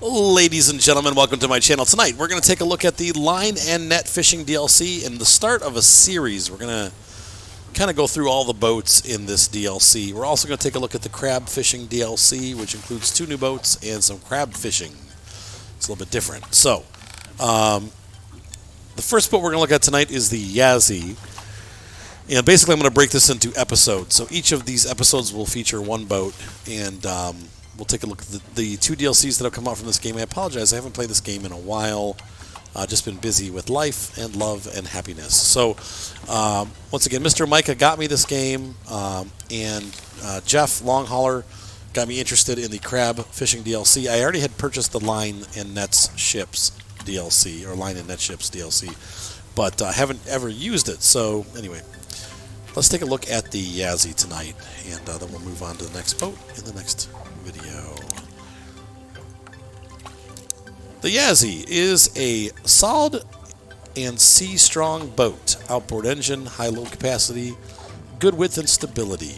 Ladies and gentlemen, welcome to my channel. Tonight, we're going to take a look at the line and net fishing DLC and the start of a series. We're going to kind of go through all the boats in this DLC. We're also going to take a look at the crab fishing DLC, which includes 2 new boats and some crab fishing. It's a little bit different. So, the first boat we're going to look at tonight is the Yazzy. And basically, I'm going to break this into episodes. So each of these episodes will feature one boat, and we'll take a look at the 2 DLCs that have come out from this game. I apologize, I haven't played this game in a while. Just been busy with life and love and happiness. So, once again, Mr. Micah got me this game, and Jeff Longhauler got me interested in the crab fishing DLC. I already had purchased the line and nets ships DLC, or line and net ships DLC, but I haven't ever used it. So, anyway, let's take a look at the Yazzy tonight, and then we'll move on to the next boat in the next video. The Yazzy is a solid and sea-strong boat. Outboard engine, high load capacity, good width and stability.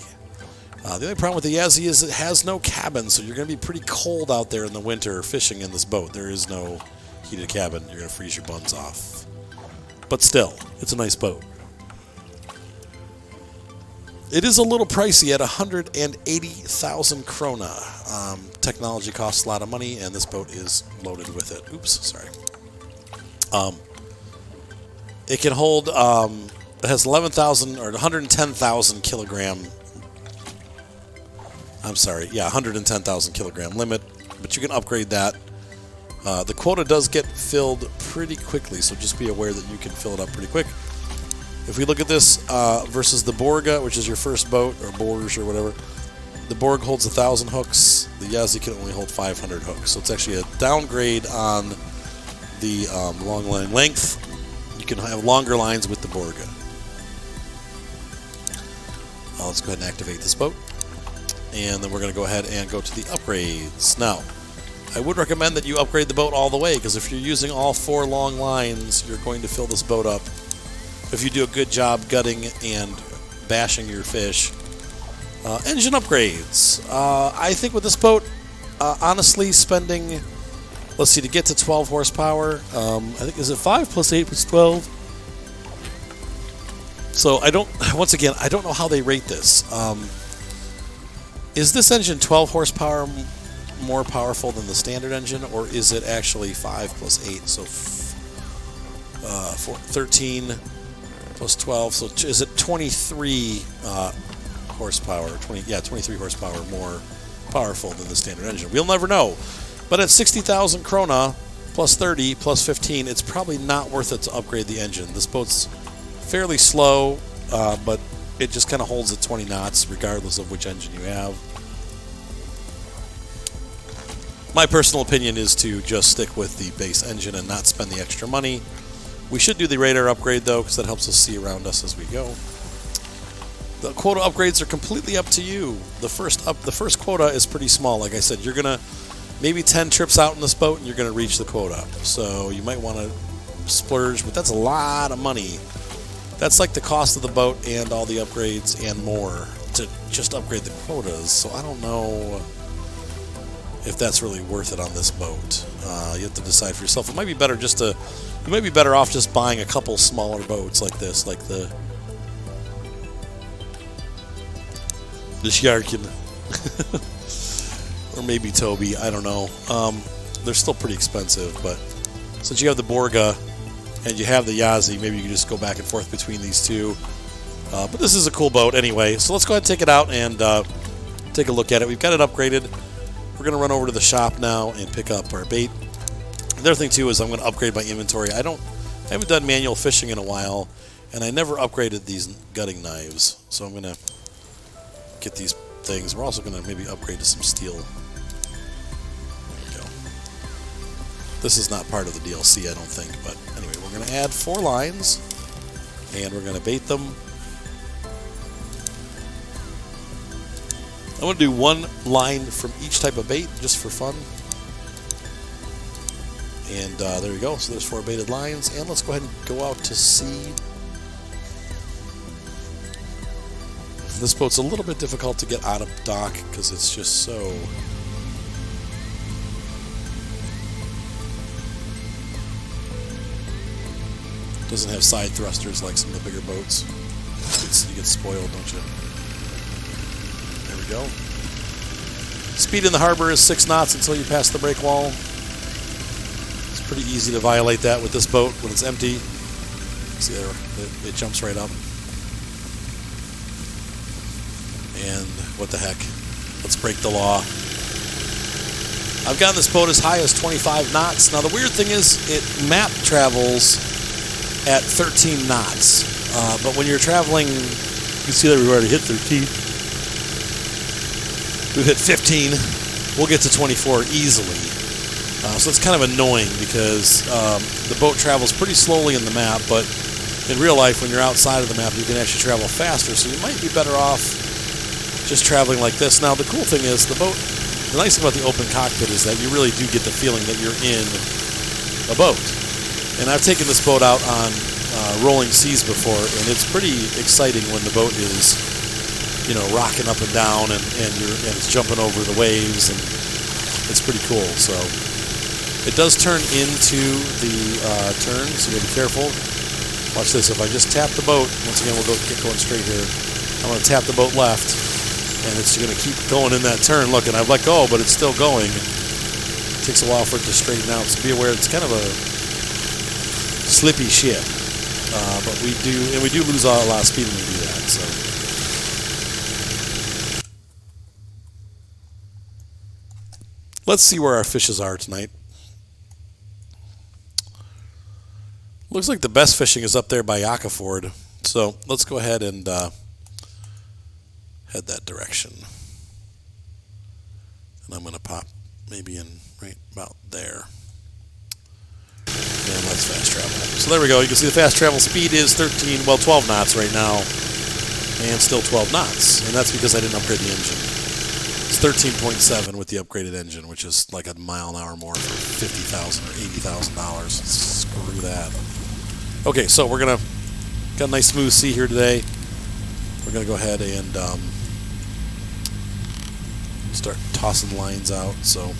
The only problem with the Yazzy is it has no cabin, so you're going to be pretty cold out there in the winter fishing in this boat. There is no heated cabin. You're going to freeze your buns off. But still, it's a nice boat. It is a little pricey at 180,000 krona. Technology costs a lot of money, and this boat is loaded with it. Oops, sorry. It can hold, it has 11,000 or 110,000 kilogram. I'm sorry, yeah, 110,000 kilogram limit, but you can upgrade that. The quota does get filled pretty quickly, so just be aware that you can fill it up pretty quick. If we look at this versus the Borga, which is your first boat, or Borge or whatever, the Borg holds 1,000 hooks. The Yazzy can only hold 500 hooks. So it's actually a downgrade on the long line length. You can have longer lines with the Borga. Let's go ahead and activate this boat. And then we're going to go ahead and go to the upgrades. Now, I would recommend that you upgrade the boat all the way, because if you're using all 4 long lines, you're going to fill this boat up. If you do a good job gutting and bashing your fish. Engine upgrades. I think with this boat, honestly, spending, let's see, to get to 12 horsepower, I think, is it 5 plus 8 plus 12? So once again, I don't know how they rate this. Is this engine 12 horsepower more powerful than the standard engine, or is it actually 5 plus 8? So 13 plus 12, so is it 23 horsepower? 23 horsepower more powerful than the standard engine. We'll never know. But at 60,000 krona plus 30 plus 15, it's probably not worth it to upgrade the engine. This boat's fairly slow, but it just kind of holds at 20 knots regardless of which engine you have. My personal opinion is to just stick with the base engine and not spend the extra money. We should do the radar upgrade, though, because that helps us see around us as we go. The quota upgrades are completely up to you. The first quota is pretty small. Like I said, you're going to maybe 10 trips out in this boat, and you're going to reach the quota. So you might want to splurge, but that's a lot of money. That's like the cost of the boat and all the upgrades and more to just upgrade the quotas. So I don't know if that's really worth it on this boat. You have to decide for yourself. It might be better just to... You might be better off just buying a couple smaller boats like this, like the Sharkin, or maybe Toby. I don't know. They're still pretty expensive, but since you have the Borga and you have the Yazzy, maybe you can just go back and forth between these two. But this is a cool boat anyway, so let's go ahead and take it out and take a look at it. We've got it upgraded. We're going to run over to the shop now and pick up our bait. The other thing, too, is I'm going to upgrade my inventory. I haven't done manual fishing in a while, and I never upgraded these gutting knives. So I'm going to get these things. We're also going to maybe upgrade to some steel. There we go. This is not part of the DLC, I don't think. But anyway, we're going to add 4 lines, and we're going to bait them. I'm going to do 1 line from each type of bait, just for fun. And there we go. So there's 4 baited lines. And let's go ahead and go out to sea. This boat's a little bit difficult to get out of dock because it's just so Doesn't have side thrusters like some of the bigger boats. You get spoiled, don't you? There we go. Speed in the harbor is 6 knots until you pass the break wall. It's pretty easy to violate that with this boat when it's empty. See there, it jumps right up. And what the heck? Let's break the law. I've gotten this boat as high as 25 knots. Now the weird thing is it map travels at 13 knots. But when you're traveling, you can see that we've already hit 13. We've hit 15. We'll get to 24 easily. So it's kind of annoying because the boat travels pretty slowly in the map, but in real life, when you're outside of the map, you can actually travel faster. So you might be better off just traveling like this. Now the cool thing is the nice thing about the open cockpit is that you really do get the feeling that you're in a boat. And I've taken this boat out on rolling seas before, and it's pretty exciting when the boat is, you know, rocking up and down, and it's jumping over the waves, and it's pretty cool. So it does turn into the turn, so you gotta be careful. Watch this. If I just tap the boat, once again we'll get going straight here. I'm gonna tap the boat left, and it's gonna keep going in that turn. Look, and I've let go, but it's still going. It takes a while for it to straighten out, so be aware. It's kind of a slippy ship, but we do lose a lot of speed when we do that. So. Let's see where our fishes are tonight. Looks like the best fishing is up there by Yakaford. So let's go ahead and head that direction. And I'm going to pop maybe in right about there. And let's fast travel. So there we go. You can see the fast travel speed is 12 knots right now. And still 12 knots. And that's because I didn't upgrade the engine. It's 13.7 with the upgraded engine, which is like a mile an hour more for $50,000 or $80,000. Screw that. Okay, so we're got a nice smooth sea here today. We're gonna go ahead and start tossing lines out. So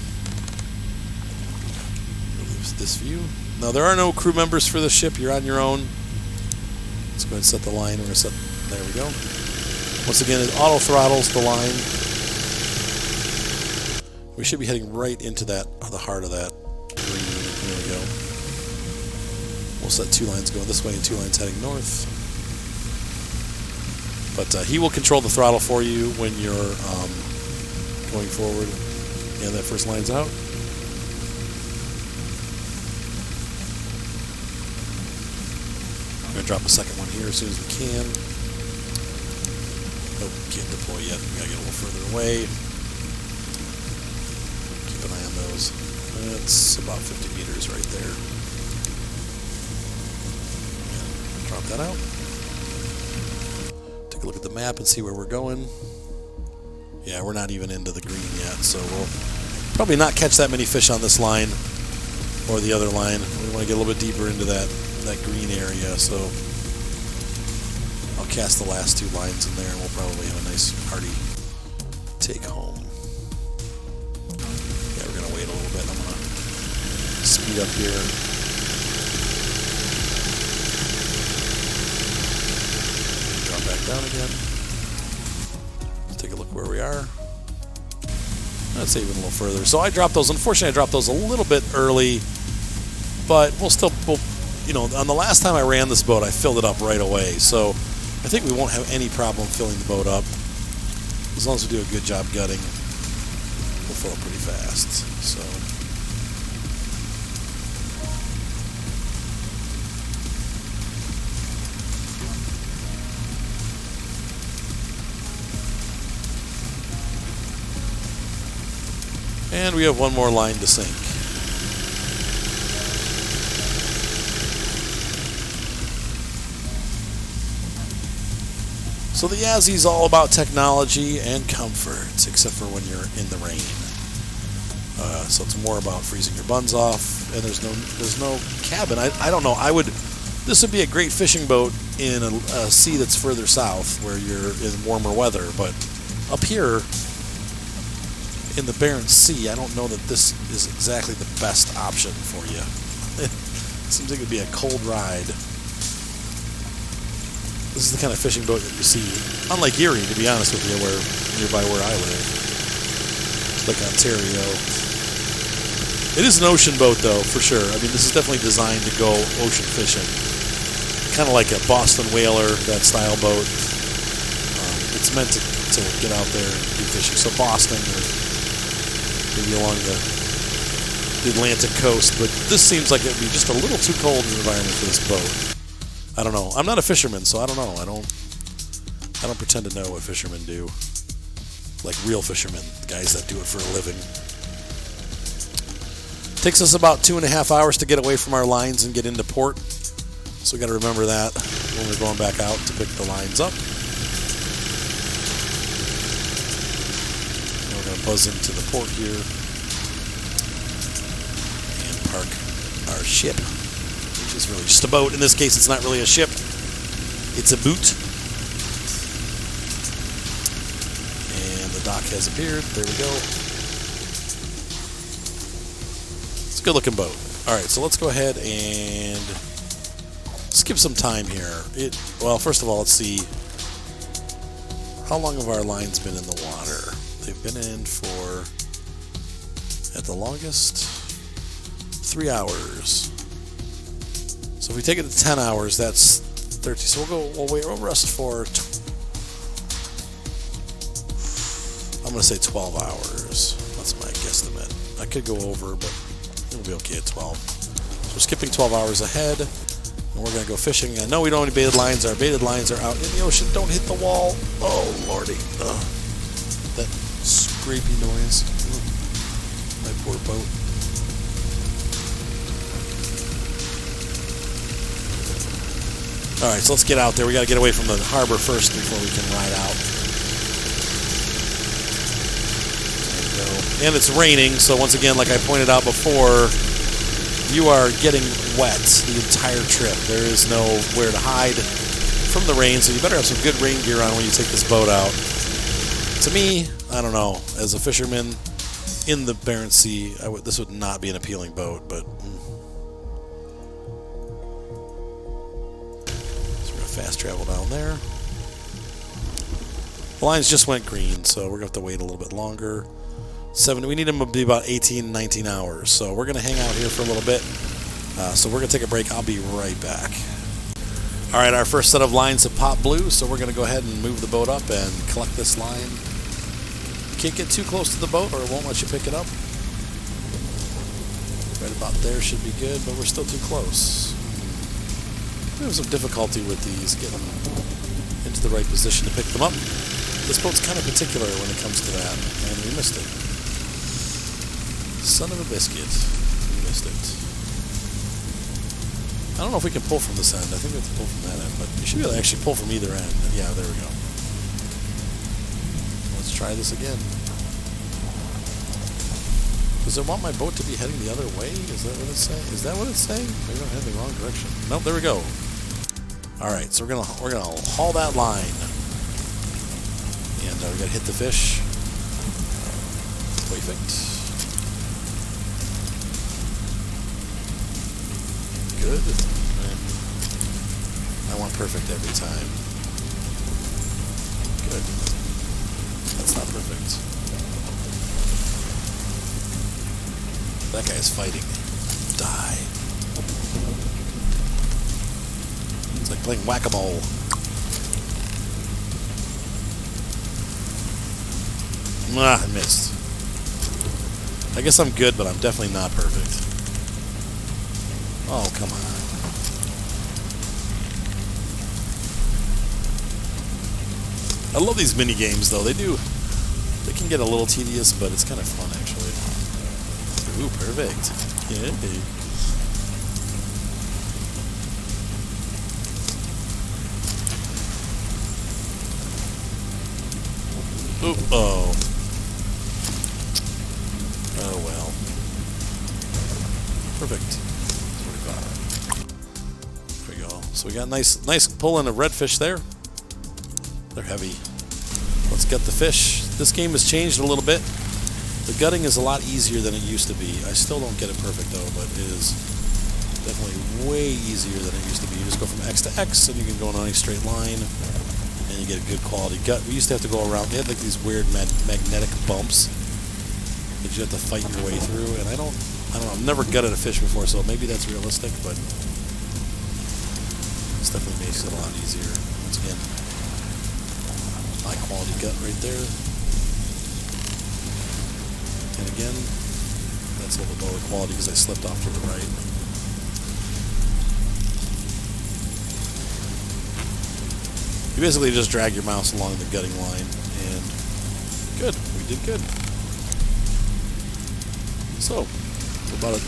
this view. Now there are no crew members for the ship. You're on your own. Let's go ahead and set the line. We're gonna set. There we go. Once again, it auto throttles the line. We should be heading right into the heart of that green. There we go. We'll set 2 lines going this way and 2 lines heading north. But he will control the throttle for you when you're going forward. And that first line's out. I'm going to drop a second one here as soon as we can. Nope, can't deploy yet. We got to get a little further away. Keep an eye on those. That's about 50 meters right there. Drop that out. Take a look at the map and see where we're going. Yeah, we're not even into the green yet, so we'll probably not catch that many fish on this line or the other line. We want to get a little bit deeper into that green area, so I'll cast the last 2 lines in there, and we'll probably have a nice hearty take home. Yeah, we're gonna wait a little bit. I'm gonna speed up here. Back down again. Let's take a look where we are. I'd say even a little further. So I dropped those. Unfortunately, I dropped those a little bit early, but we'll, you know, on the last time I ran this boat, I filled it up right away. So I think we won't have any problem filling the boat up as long as we do a good job gutting. We'll fill it pretty fast. So. And we have one more line to sink. So the Yazzy is all about technology and comfort, except for when you're in the rain. So it's more about freezing your buns off, and there's no cabin. I don't know. This would be a great fishing boat in a sea that's further south, where you're in warmer weather. But up here in the Barents Sea, I don't know that this is exactly the best option for you. It seems like it would be a cold ride. This is the kind of fishing boat that you see, unlike Erie, to be honest with you, nearby where I live, Lake Ontario. It is an ocean boat, though, for sure. I mean, this is definitely designed to go ocean fishing. Kind of like a Boston whaler, that style boat. It's meant to get out there and do fishing. So Boston, or maybe along the Atlantic coast, but this seems like it would be just a little too cold an environment for this boat. I don't know. I'm not a fisherman, so I don't know. I don't pretend to know what fishermen do. Like real fishermen, the guys that do it for a living. Takes us about 2.5 hours to get away from our lines and get into port. So we got to remember that when we're going back out to pick the lines up. And we're going to buzz into the port here and park our ship. Which is really just a boat. In this case, it's not really a ship. It's a boot. And the dock has appeared. There we go. It's a good-looking boat. All right, so let's go ahead and skip some time here. Well, first of all, let's see. How long have our lines been in the water? They've been in for, at the longest, 3 hours. So if we take it to 10 hours, that's 30. So we'll rest for, I'm going to say 12 hours. That's my guesstimate. I could go over, but it'll be okay at 12. So we're skipping 12 hours ahead, and we're going to go fishing. I know we don't have any baited lines. Our baited lines are out in the ocean. Don't hit the wall. Oh, lordy. That scrapey noise. My poor boat. All right, so let's get out there. We got to get away from the harbor first before we can ride out. There we go. And it's raining, so once again, like I pointed out before, you are getting wet the entire trip. There is nowhere to hide from the rain, so you better have some good rain gear on when you take this boat out. To me, I don't know, as a fisherman in the Barents Sea, this would not be an appealing boat, but fast travel down there. The lines just went green, so we're going to have to wait a little bit longer. We need them to be about 18, 19 hours. So we're going to hang out here for a little bit. So we're going to take a break. I'll be right back. All right, our first set of lines have popped blue, so we're going to go ahead and move the boat up and collect this line. You can't get too close to the boat or it won't let you pick it up. Right about there should be good, but we're still too close. We have some difficulty with these, getting into the right position to pick them up. This boat's kind of particular when it comes to that, and we missed it. Son of a biscuit. We missed it. I don't know if we can pull from this end. I think we have to pull from that end, but you should be able to actually pull from either end. Yeah, there we go. Let's try this again. Does it want my boat to be heading the other way? Is that what it's saying? Is that what it's saying? Maybe I'm heading the wrong direction. Nope, there we go. All right, so we're gonna haul that line, and we gotta hit the fish. Perfect. Good. I want perfect every time. Good. That's not perfect. That guy's fighting. Die. It's like playing whack-a-mole. I missed. I guess I'm good, but I'm definitely not perfect. Oh, come on. I love these mini games, though. They can get a little tedious, but it's kind of fun, actually. Ooh, perfect. Yeah. Ooh, oh. Oh, well. Perfect. There we go. So we got nice pulling of redfish there. They're heavy. Let's get the fish. This game has changed a little bit. The gutting is a lot easier than it used to be. I still don't get it perfect though, but it is Definitely way easier than it used to be. You just go from X to X, and you can go in a nice straight line, and you get a good quality gut. We used to have to go around. They had like these weird magnetic bumps that you have to fight your way through, and I don't know. I've never gutted a fish before, so maybe that's realistic, but this definitely makes it a lot easier. Once again, high quality gut right there, and again, that's a little bit lower quality because I slipped off to the right. You basically just drag your mouse along the gutting line, and good. We did good. So, about a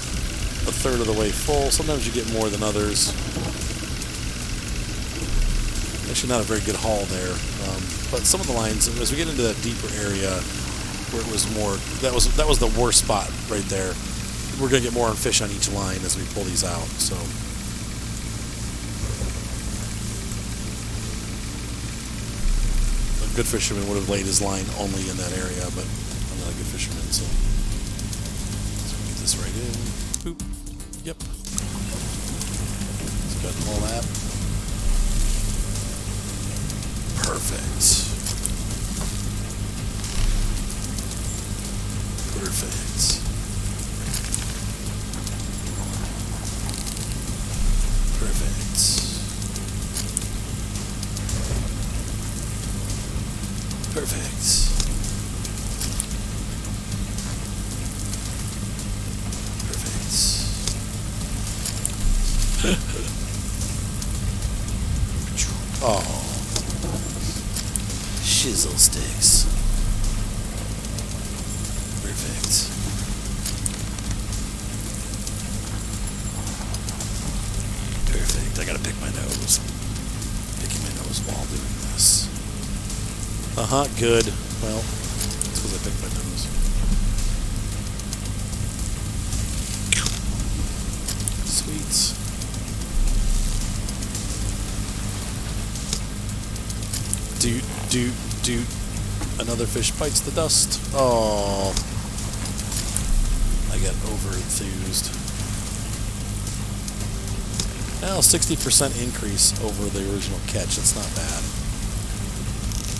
third of the way full. Sometimes you get more than others. Actually, not a very good haul there. But some of the lines, as we get into that deeper area, where it was more, that was the worst spot right there. We're gonna get more fish on each line as we pull these out. So. Good fisherman would have laid his line only in that area, but I'm not a good fisherman, so get this right in. Boop. Yep. Let's cut all that. Perfect. Perfect. Perfect. Perfect. Perfect. Oh. Shizzle sticks. Perfect. Perfect. I gotta pick my nose. Picking my nose while doing this. Good. Well, that's because I picked my nose. Sweet. Doot. Another fish bites the dust. Oh. I got over enthused. Now, 60% increase over the original catch. That's not bad.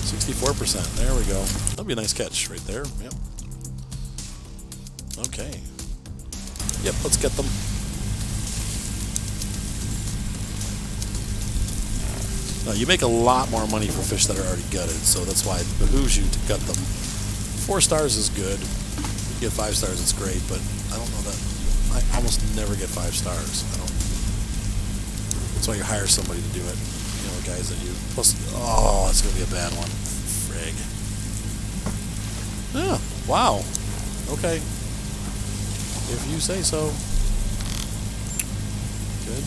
64%. There we go. That'll be a nice catch right there. Yep. Okay. Yep, let's get them. Now, you make a lot more money for fish that are already gutted, so that's why it behooves you to gut them. 4 stars is good. If you get 5 stars, it's great, but I don't know that. I almost never get 5 stars. That's why you hire somebody to do it. You know, guys that you. Plus, oh, that's gonna be a bad one. Frig. Yeah. Wow. Okay. If you say so. Good.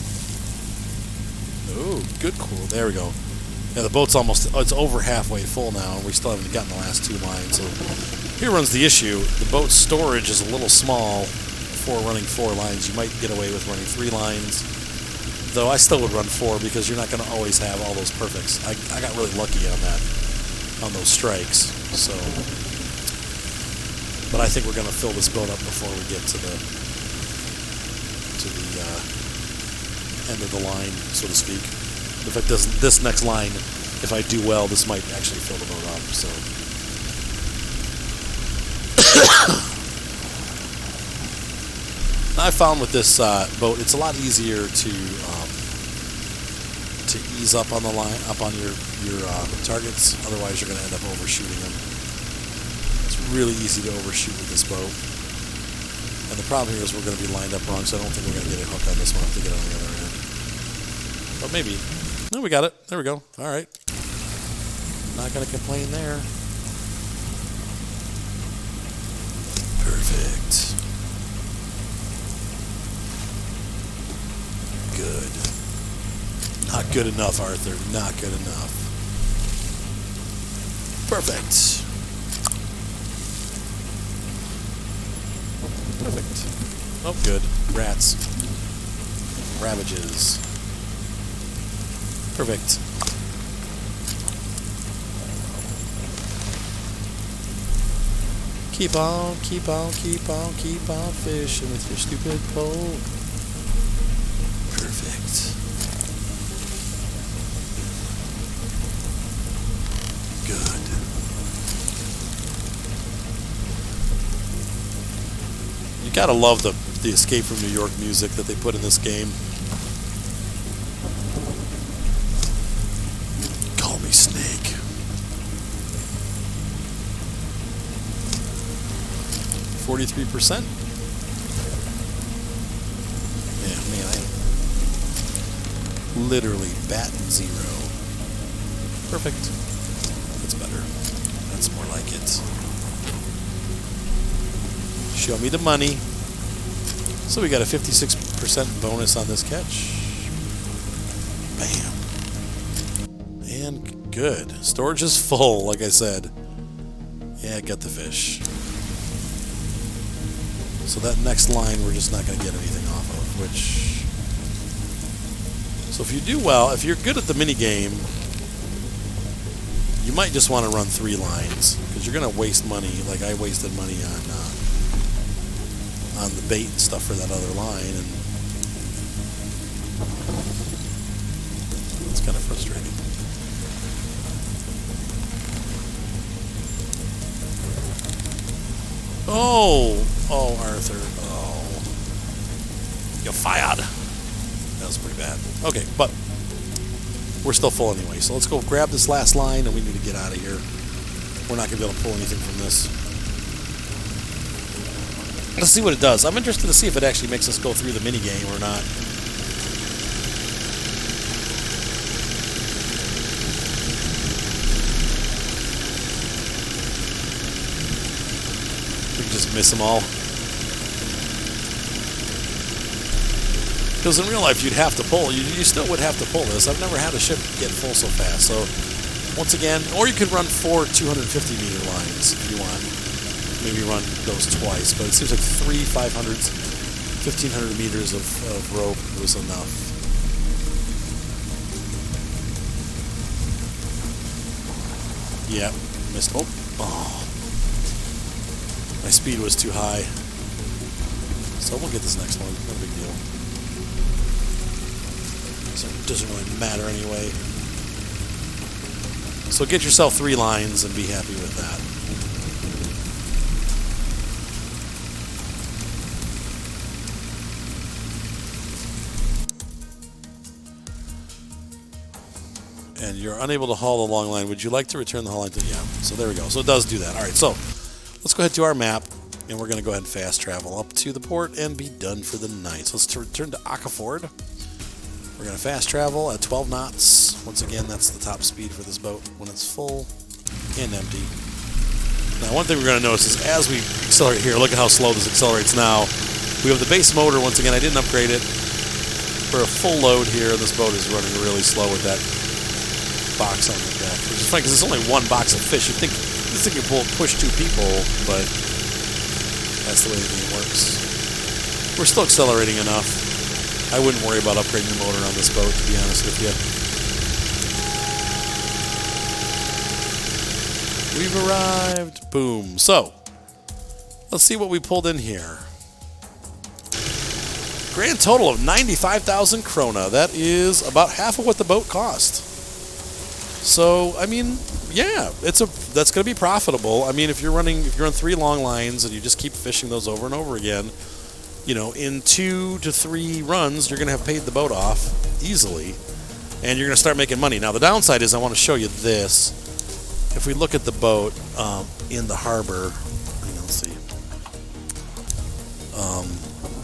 Oh, good. Cool. There we go. Yeah, the boat's almost. It's over halfway full now, and we still haven't gotten the last 2 lines. So here runs the issue. The boat's storage is a little small for running 4 lines. You might get away with running 3 lines. Though I still would run 4 because you're not going to always have all those perfects. I got really lucky on that, on those strikes. So, but I think we're going to fill this boat up before we get to the end of the line, so to speak. In fact, this next line, if I do well, this might actually fill the boat up. So. I found with this boat, it's a lot easier to ease up on the line, up on your targets. Otherwise, you're going to end up overshooting them. It's really easy to overshoot with this boat. And the problem here is we're going to be lined up wrong, so I don't think we're going to get a hook on this one. I have to get on the other end. But maybe. No, we got it. There we go. All right. Not going to complain there. Perfect. Good. Not good enough, Arthur. Not good enough. Perfect. Perfect. Oh, good. Rats. Ravages. Perfect. Keep on fishing with your stupid pole. Perfect. Good. You gotta love the Escape from New York music that they put in this game. Call me Snake. %. Yeah, man, I am literally batting 0. Perfect. That's better. That's more like it. Show me the money. So we got a 56% bonus on this catch. Bam. And good. Storage is full, like I said. Yeah, got the fish. So that next line we're just not going to get anything off of, which... So if you do well, if you're good at the mini game, you might just want to run 3 lines, because you're going to waste money, like I wasted money on the bait and stuff for that other line, and it's kind of frustrating. Oh, Arthur. Oh, you're fired. That was pretty bad. Okay, but we're still full anyway, so let's go grab this last line, and we need to get out of here. We're not going to be able to pull anything from this. Let's see what it does. I'm interested to see if it actually makes us go through the mini game or not. We can just miss them all. Because in real life, you'd have to pull. You still would have to pull this. I've never had a ship get full so fast. So, once again, or you could run 4 250-meter lines if you want. Maybe run those twice. But it seems like 3 500s, 1,500 meters of rope was enough. Yep, missed. Oh. My speed was too high. So we'll get this next one. No big deal. So it doesn't really matter anyway. So get yourself 3 lines and be happy with that. And you're unable to haul the long line. Would you like to return the haul line to... Yeah, so there we go. So it does do that. All right, so let's go ahead to our map, and we're going to go ahead and fast travel up to the port and be done for the night. So let's return to Acaford. We're going to fast travel at 12 knots. Once again, that's the top speed for this boat when it's full and empty. Now, one thing we're going to notice is as we accelerate here, look at how slow this accelerates now. We have the base motor. Once again, I didn't upgrade it. For a full load here, this boat is running really slow with that box on the deck, which is funny because it's only 1 box of fish. You'd think this thing can push 2 people, but that's the way the game works. We're still accelerating enough. I wouldn't worry about upgrading the motor on this boat, to be honest with you. We've arrived. Boom. So, let's see what we pulled in here. Grand total of 95,000 krona. That is about half of what the boat cost. So, I mean, yeah, that's going to be profitable. I mean, if you're running 3 long lines and you just keep fishing those over and over again, you know, in 2 to 3 runs, you're going to have paid the boat off easily, and you're going to start making money. Now, the downside is I want to show you this. If we look at the boat in the harbor, hang on, let's see.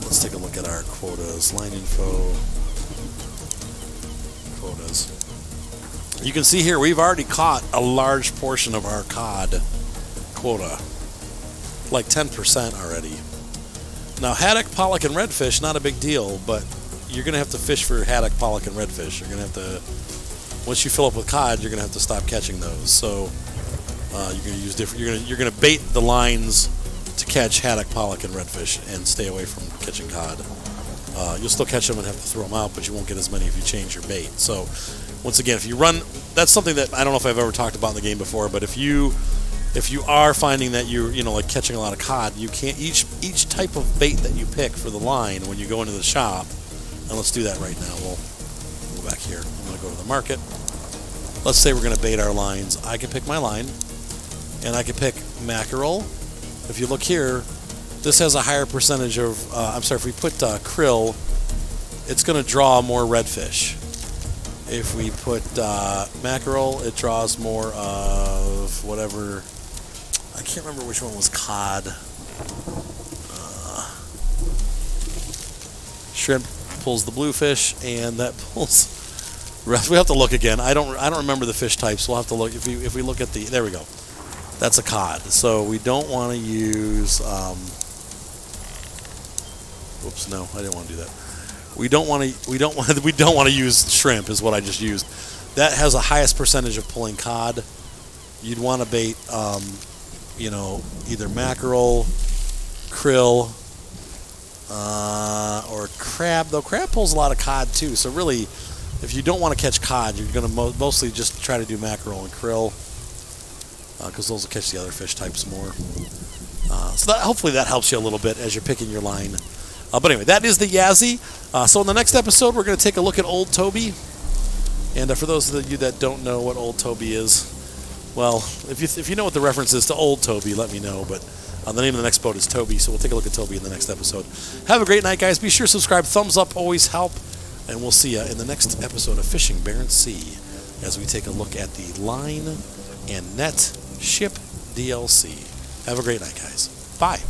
Let's take a look at our quotas, line info, quotas. You can see here we've already caught a large portion of our cod quota, like 10% already. Now, haddock, pollock, and redfish, not a big deal, but you're going to have to fish for haddock, pollock, and redfish. You're going to have to, once you fill up with cod, you're going to have to stop catching those. So you're going to use different. You're going to bait the lines to catch haddock, pollock, and redfish, and stay away from catching cod. You'll still catch them and have to throw them out, but you won't get as many if you change your bait. So, once again, if you run, that's something that I don't know if I've ever talked about in the game before, but if you are finding that you're like catching a lot of cod, you can't each type of bait that you pick for the line when you go into the shop, And let's do that right now. We'll go back here. I'm going to go to the market. Let's say we're going to bait our lines. I can pick my line, and I can pick mackerel. If you look here, this has a higher percentage of, if we put krill, it's going to draw more redfish. If we put mackerel, it draws more of whatever. I can't remember which one was cod. Shrimp pulls the bluefish, and that pulls. We have to look again. I don't remember the fish types. We'll have to look. If we look at the, there we go. That's a cod. So we don't want to use. Whoops, no, I didn't want to do that. We don't want to use shrimp. Is what I just used. That has the highest percentage of pulling cod. You'd want to bait, either mackerel, krill, or crab. Though crab pulls a lot of cod too. So really, if you don't want to catch cod, you're going to mostly just try to do mackerel and krill, because those will catch the other fish types more. So hopefully that helps you a little bit as you're picking your line. But anyway, that is the Yazzy. So in the next episode, we're going to take a look at Old Toby. And for those of you that don't know what Old Toby is, well, if you know what the reference is to Old Toby, let me know. But the name of the next boat is Toby, so we'll take a look at Toby in the next episode. Have a great night, guys. Be sure to subscribe. Thumbs up always help. And we'll see you in the next episode of Fishing Barents Sea as we take a look at the Line and Net Ship DLC. Have a great night, guys. Bye.